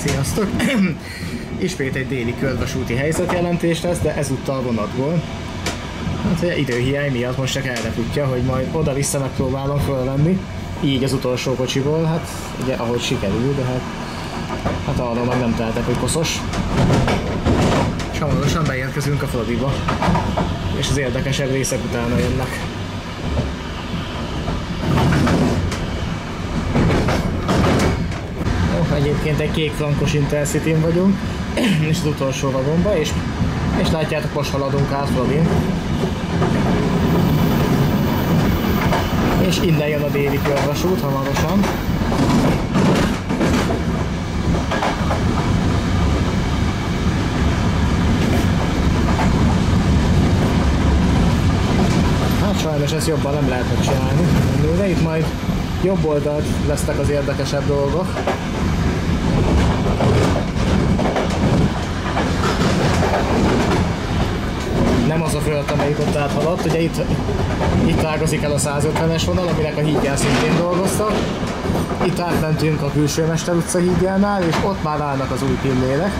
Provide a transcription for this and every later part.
Sziasztok! Ismét egy déli körvasúti helyzetjelentés lesz, de ezúttal vonatból. Hát ugye időhiány miatt most csak erre futja, hogy majd oda-vissza megpróbálom fölvenni. Így az utolsó kocsiból, hát ugye ahogy sikerül, de hát arra meg nem tehetek, hogy koszos. És hamarosan beérkezünk a Frodiba. És az érdekesebb részek utána jönnek. Egyébként egy kék frankos Intercityn vagyunk, és az utolsó vagomba, és látjátok, most haladunk át Frodin. És innen jön a déli körvasút hamarosan. Hát sajnos ezt jobban nem lehet megcsinálni, de itt majd jobb oldalt lesznek az érdekesebb dolgok. Nem az a föld, amelyik ott áthaladt, ugye itt ágazik el a 150-es vonal, aminek a hídján szintén dolgoztak. Itt átmentünk a Külső Mester utca hídjánál, és ott már állnak az új pillérek.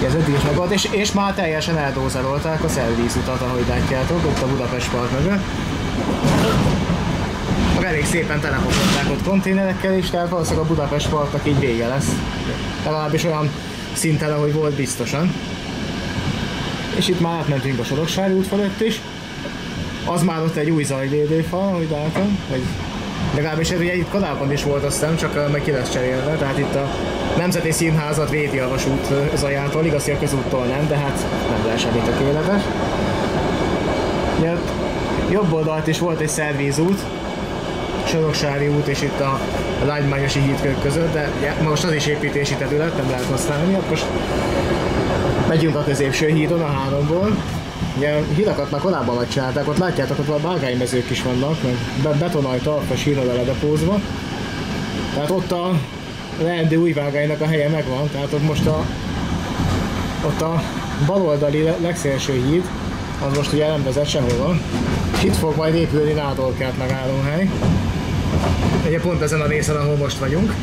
Ez eddig is megvolt, és már teljesen eldózerolták a szervízutat, ahogy látjátok, ott a Budapest Park mögött. Elég szépen telefogadták ott konténerekkel is, tehát valószínűleg a Budapest Parknak így vége lesz. Legalábbis olyan szinten, ahogy volt biztosan. És itt már átmentünk a Soroksári út fölött is. Az már ott egy új zajvédőfal, ahogy látom. Legalábbis ugye itt korábban is volt, aztán csak meg ki lesz cserélve. Tehát itt a Nemzeti Színházat védi a vasút zajától, igaz, hogy a közúttól nem, de hát nem lesz semmi tökéletes. Ja, jobb oldalt is volt egy szervízút, Soroksári út és itt a Lágymányosi hídkök között, de most az is építési terület, nem lehet használni. Most megyünk a középső hídon, a 3-ból. Ugye hidakat már korábban megcsinálták, ott látjátok, ott a vágánymezők is vannak, meg betonajta a sírra ledepózva. Tehát ott a leendő új vágánynak a helye megvan, tehát ott most ott a baloldali legszélső híd, az most ugye nem vezet sehova. Itt fog majd épülni Nádorkert megállóhely. Ugye pont ezen a részen, ahol most vagyunk.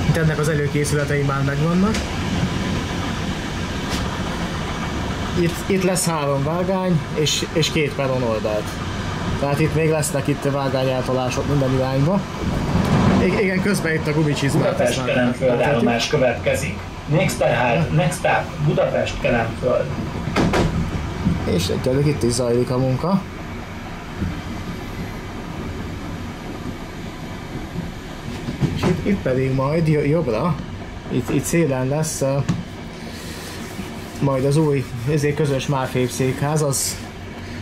Itt ennek az előkészületei már megvannak. Itt lesz 3 vágány és 2 peron oldalt. Tehát itt még lesznek vágányeltolások minden irányba. Igen, közben itt a gumicsizmát. Budapest Kelenföld állomás következik. Next stop, Budapest Kelenföld. És egyelőre itt is zajlik a munka. És itt pedig majd jobbra, itt szélen lesz majd az új közös Márfébb székház, az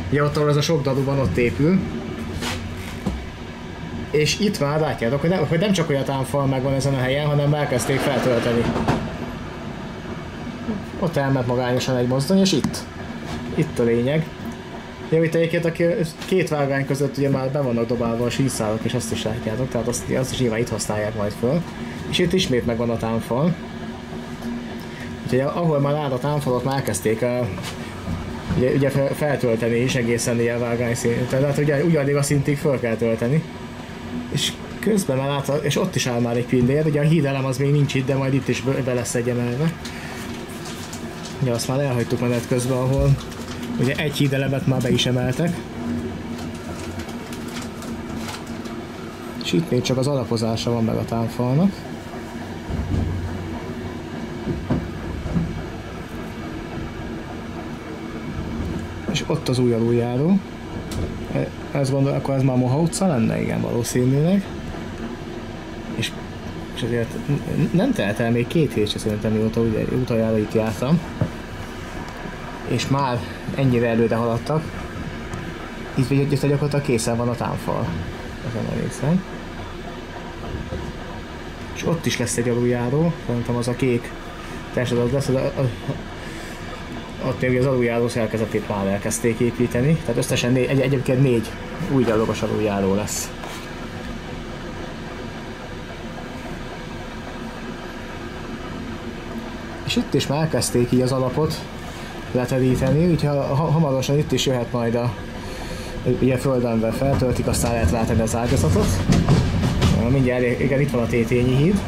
ugye ott, ahol az a sok daluban ott épül. És itt már látjátok, hogy nem csak olyan támfal megvan ezen a helyen, hanem elkezdték feltölteni. Ott elment magányosan egy mozdony, és itt a lényeg. Ja, itt egyébként a 2 vágány között ugye már be vannak dobálva a síszálok, és azt is látjátok, tehát azt is nyilván itt használják majd föl. És itt ismét megvan a támfal. Úgyhogy ahol már áll a támfal, ott már elkezdték ugye feltölteni is egészen ilyen vágány szinten. Tehát ugye ugyanaddig a szintig föl kell tölteni. És közben már és ott is áll már egy pillér, ugye a hídelem az még nincs itt, de majd itt is be lesz egy emelve. Ugye azt már elhagytuk menet közben, ahol ugye egy hídelemet már be is emeltek. És itt még csak az alapozása van meg a támfalnak. És ott az új aluljáró. Ezt gondolom, akkor ez már Moha utca lenne? Igen, valószínűleg. És azért nem telt el még 2 hét se szerintem, mióta utoljára itt jártam. És már ennyire előre haladtak. Itt gyakorlatilag készen van a támfal ezen a részen. És ott is lesz egy aluljáró, szerintem az a kék társadalom lesz, ott még az aluljáró szerkezetét már elkezdték építeni, tehát összesen egyébként 4 új gyalogos aluljáró lesz. És itt is már elkezdték így az alapot leteríteni, úgyhogy hamarosan itt is jöhet majd ugye földön feltöltik, aztán lehet látni az ágazatot. Mindjárt, igen, itt van a Tétényi híd.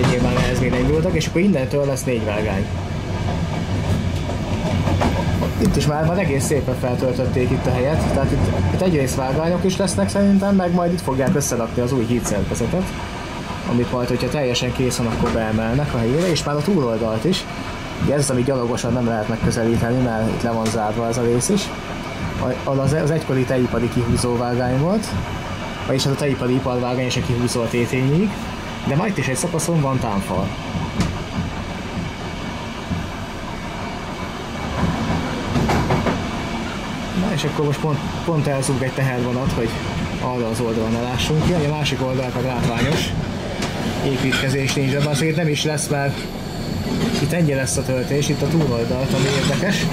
úgyhogy nyilván ehhez még indultak, és akkor innentől lesz 4 vágány. Itt is már egész szépen feltöltötték itt a helyet, tehát itt egyrészt vágányok is lesznek szerintem, meg majd itt fogják összerakni az új hídszerkezetet, amit majd, hogyha teljesen kész van, akkor beemelnek a helyére, és már a túloldalt is. Ugye ez az, ami gyalogosan nem lehet megközelíteni, mert itt le van zárva ez a rész is. Az egykori tejipari kihúzó vágány volt, vagyis az a tejipari iparvágány és a kihúzó a tétényig, de majd is egy szakaszon van támfal. Na és akkor most pont elzúg egy tehervonat, hogy arra az oldalon ne lássunk ki, a másik oldal meg látványos építkezés nincs, de azért nem is lesz, mert itt ennyi lesz a töltés, itt a túloldalt, ami érdekes.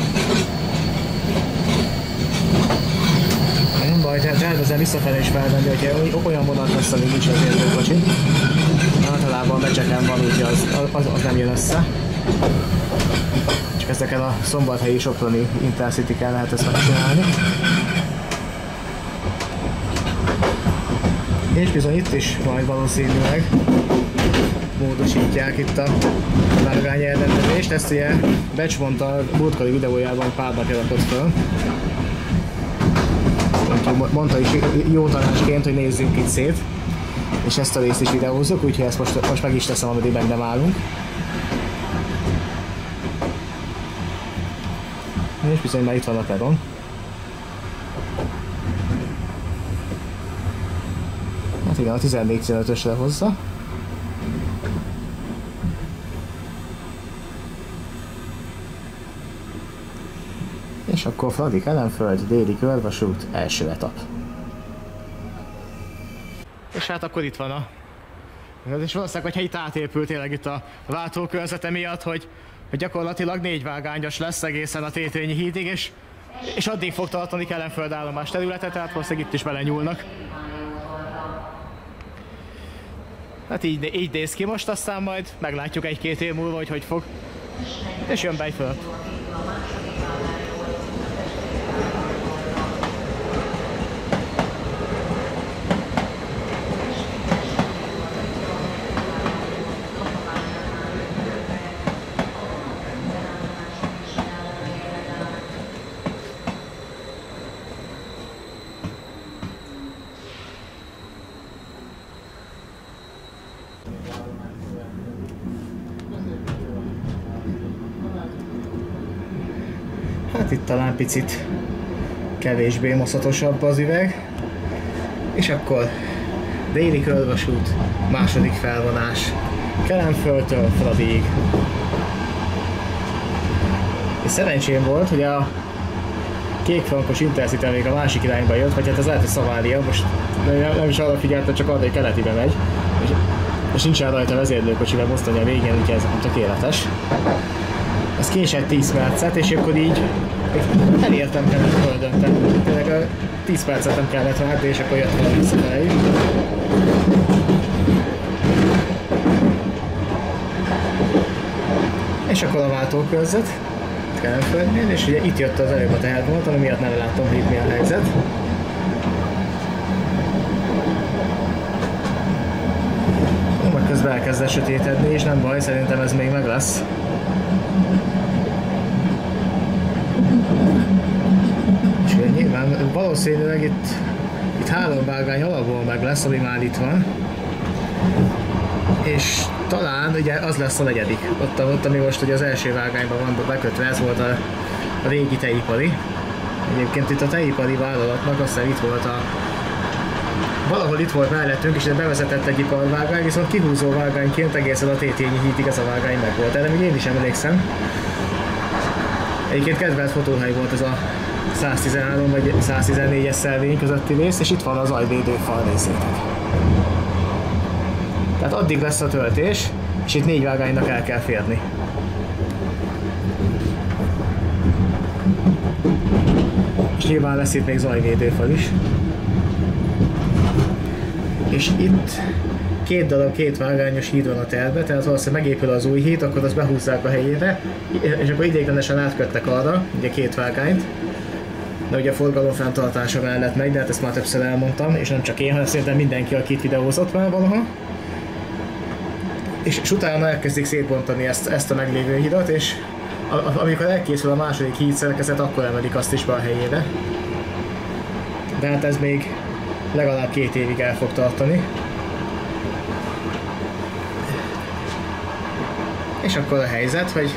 Nem baj, tehát tervezem visszafelé is felvenni, hogyha olyan vonat lesz, ami nincs az értőkocsi. Általában becseken van, úgyhogy az nem jön össze. Csak ezeken a szombathelyi soproni Intercity-ken lehet ezt megcsinálni. És bizony itt is majd valószínűleg módosítják itt a vágány elrendelést. Ezt ugye Becs mondta a múltkori videójában párnak rakott föl. Mondta is jó tanácsként, hogy nézzünk itt szét. És ezt a részt is videózzuk, úgyhogy ezt most meg is teszem, ameddig bennem állunk. És bizony már itt van a peron. Hát igen, a 14-15-ösre hozza. És akkor Fradi Kelenföld, déli körvasút, első etap. És hát akkor itt van és valószínűleg, hogyha itt átépült tényleg itt a váltókörzete miatt, hogy gyakorlatilag 4 vágányos lesz egészen a Tétényi hídig, és addig fog tartani Kelenföld állomás területe, tehát valószínűleg itt is belenyúlnak. Hát így néz ki most, aztán majd meglátjuk 1-2 év múlva, hogy fog. És jön be egy föl. Hát itt talán picit kevésbé moszatosabb az üveg. És akkor déli körvasút, második felvonás, Kelenföldtől Fradiig. És szerencsém volt, hogy a kékfrankos Intercity még a másik irányba jött, vagy hát ez lehet, hogy Szavália, most nem is arra figyeltem, csak arra, hogy keletibe megy. És nincsen rajta vezérlőkocsi, mert mozdony a végén, úgyhogy ez tökéletes. Ez késett 10 percet, és akkor így elértem Kelenföldön, tehát tényleg 10 percet nem kellett várni, és akkor jött valami visszafelé. És akkor a váltókörzet Kelenföldnél, és ugye itt jött az előbb a tehervonat, ami miatt nem látom, hogy itt mi a helyzet. Majd közben elkezd sötétedni, és nem baj, szerintem ez még meg lesz. És nyilván valószínűleg itt 3 vágány alapból meg lesz, ami már itt van. És talán ugye az lesz a 4. Ott ami most ugye az első vágányban van bekötve, ez volt a régi tejipari. Egyébként itt a tejipari vállalatnak aztán itt volt valahol itt volt mellettünk, és bevezetett egy iparvágány, viszont kihúzó vágányként egészen a Tétényi hídig ez a vágány meg volt. Erre még én is emlékszem. Egyébként kedvelt fotóhely volt ez a 113 vagy 114-es szelvény közötti rész, és itt van az ajvédő fal részétek. Tehát addig lesz a töltés, és itt 4 vágánynak el kell férni. És nyilván lesz itt még zajvédőfal is. És itt 2 darab 2 vágányos híd van a tervbe, tehát valószínűleg megépül az új híd, akkor azt behúzzák a helyére, és akkor ideiglenesen átköttek arra, ugye 2 vágányt. De ugye a forgalom fenntartása mellett megy, de hát ezt már többször elmondtam, és nem csak én, hanem szerintem mindenki, aki itt videózott már valaha. és utána elkezdik szétbontani ezt a meglévő hidat, és amikor elkészül a második hídszerkezet, akkor emelik azt is be a helyére. De hát ez még legalább 2 évig el fog tartani. És akkor a helyzet, hogy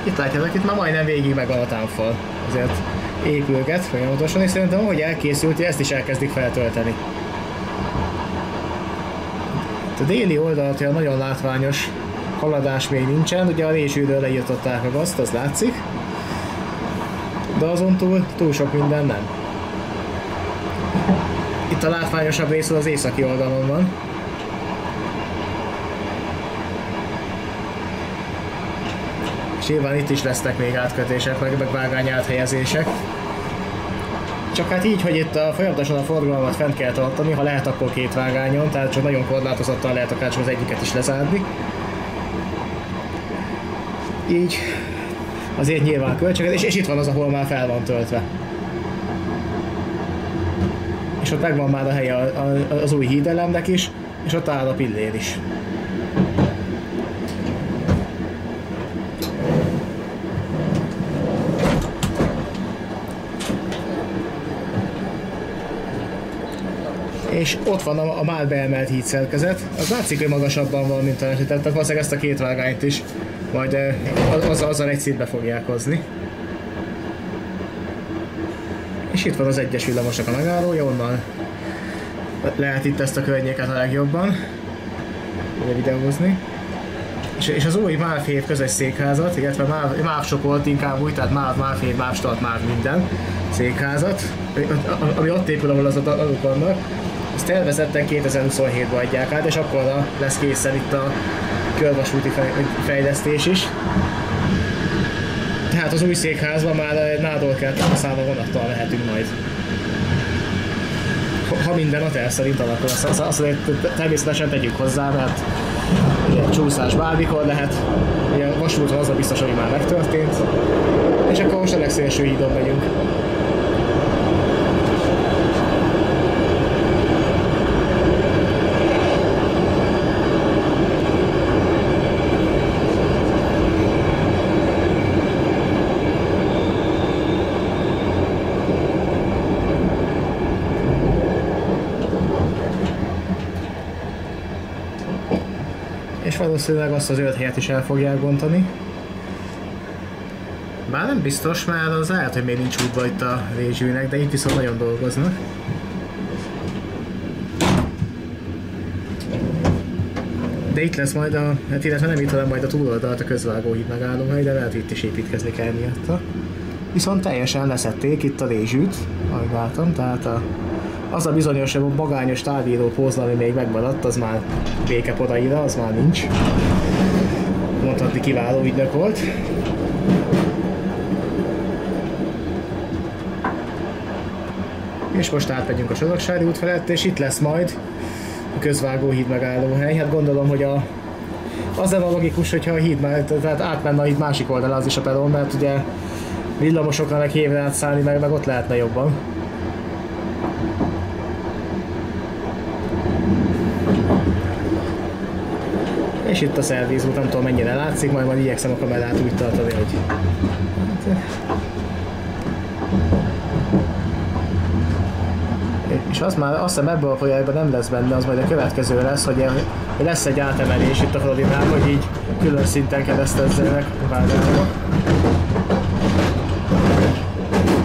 itt látjátok, itt már majdnem végig megvan a támfal. Azért épülget folyamatosan, és szerintem ahogy elkészült, ezt is elkezdik feltölteni. A déli oldalt olyan nagyon látványos haladás még nincsen, ugye a résűről leírtották a gazt, az látszik. De azon túl sok minden nem. Itt a látványosabb rész az északi oldalon van. És nyilván itt is lesznek még átkötések, meg vágány áthelyezések. Csak hát így, hogy itt folyamatosan a forgalmat fent kell tartani, ha lehet akkor 2 vágányon, tehát csak nagyon korlátozottan lehet akár csak az egyiket is lezárni. Így azért nyilván költséges, és itt van az, ahol már fel van töltve. És ott megvan már a helye az új hídelemnek is, és ott áll a pillér is. És ott van a már beemelt hídszerkezet. Az látszik, hogy magasabban van, mint a tehát valószínűleg ezt a 2 vágányt is majd azzal egy szintbe fogják hozni. És itt van az egyes villamosnak a megállója, onnan lehet itt ezt a környéket a legjobban videózni. És az új MÁV-7 közös székházat, illetve MÁV-sok volt inkább úgy, tehát MÁV-7, MÁV-Start, MÁV minden székházat, ami ott épül, ahol az adók vannak, ezt tervezetten 2027-ben adják át, és akkor lesz készen itt a körvasúti fejlesztés is. Tehát az új székházban már Nádor-Kerten szállva vonattal mehetünk majd. Ha minden a terv szerint alakul, azt természetesen tegyük hozzá, mert ugye, csúszás bármikor lehet, ugye a vasútra az a biztos, hogy már megtörtént, és akkor most a legszélső hídon megyünk. És valószínűleg azt az 5 helyet is el fogják bontani. Bár nem biztos, mert az lehet, hogy még nincs útba itt a rézsűnek, de itt viszont nagyon dolgoznak. De itt lesz majd hát illetve nem itt, hanem majd a túloldalt a közvágóhíd megállóhely, de lehet itt is építkezni kell miatta. Viszont teljesen leszették itt a rézsűt, ahogy látom, tehát az a bizonyos magányos távíró pózla, ami még megmaradt, az már békebb odaira, az már nincs. Mondhatni kiváló ügynök volt. És most átmegyünk a Soroksári út felett, és itt lesz majd a közvágóhíd megállóhely. Hát gondolom, hogy az nem a logikus, hogyha a híd tehát átmenne a híd másik oldalra az is a peron, mert ugye villamosokra meg hévre átszállni, meg ott lehetne jobban. És itt a szervízút, nem tudom mennyire látszik, majd igyekszem a kamerát úgy tartani, hogy... És azt hiszem ebből a projektben nem lesz benne, az majd a következő lesz, hogy lesz egy átemelés itt a Floridán, hogy így külön szinten keresztezzenek a vágányok.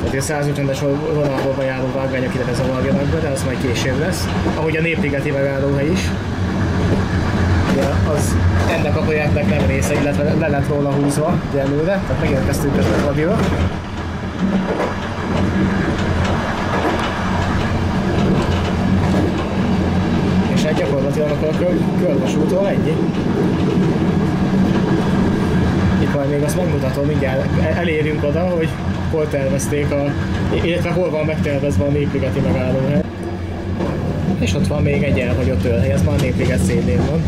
Tehát a 150-es vonalból bejáró vágányok ide bezavarjanak be, de az majd később lesz. Ahogy a Népligeti megállóhely is. Ugye az ennek a projektnek nem része, illetve le lett róla húzva előre, tehát megérkeztünk közben Fladira. És hát gyakorlatilag akkor a körvasútról ennyi. Itt majd még azt megmutatom, mindjárt elérünk oda, hogy hol tervezték illetve hol van megtervezve a Népligeti megállóhely. És ott van még egy elhagyott ölhely, ez már a Népliget szélén van.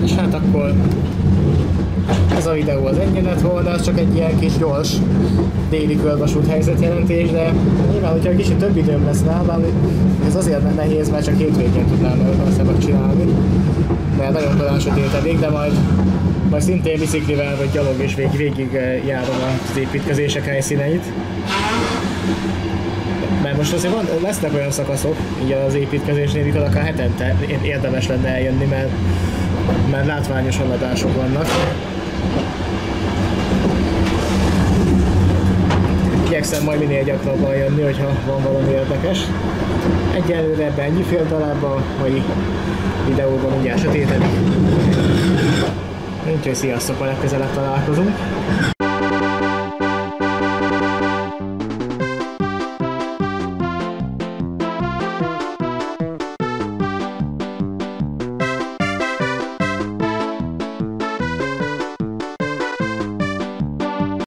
És hát akkor Ez a videó az ennyi lett volna, ez csak egy ilyen kis gyors déli körvasút helyzetjelentés, de nyilván, hogyha egy kicsit több időm lesz nálam, ez azért nehéz, mert csak hétvégén tudnám azt megcsinálni. Mert nagyon korán sötétedik, de majd szintén biciklivel vagy gyalog és végig járom az építkezések helyszíneit. Mert most azért lesznek olyan szakaszok, így az építkezésnél, amikor akár hetente érdemes lenne eljönni, mert látványos haladások vannak. Igyekszem majd minél gyakrabban jönni, hogyha van valami érdekes. Egyelőre ebben ennyi fél darab, a mai videóban mindjárt sötétedik. Úgyhogy sziasztok, a legközelebb találkozunk.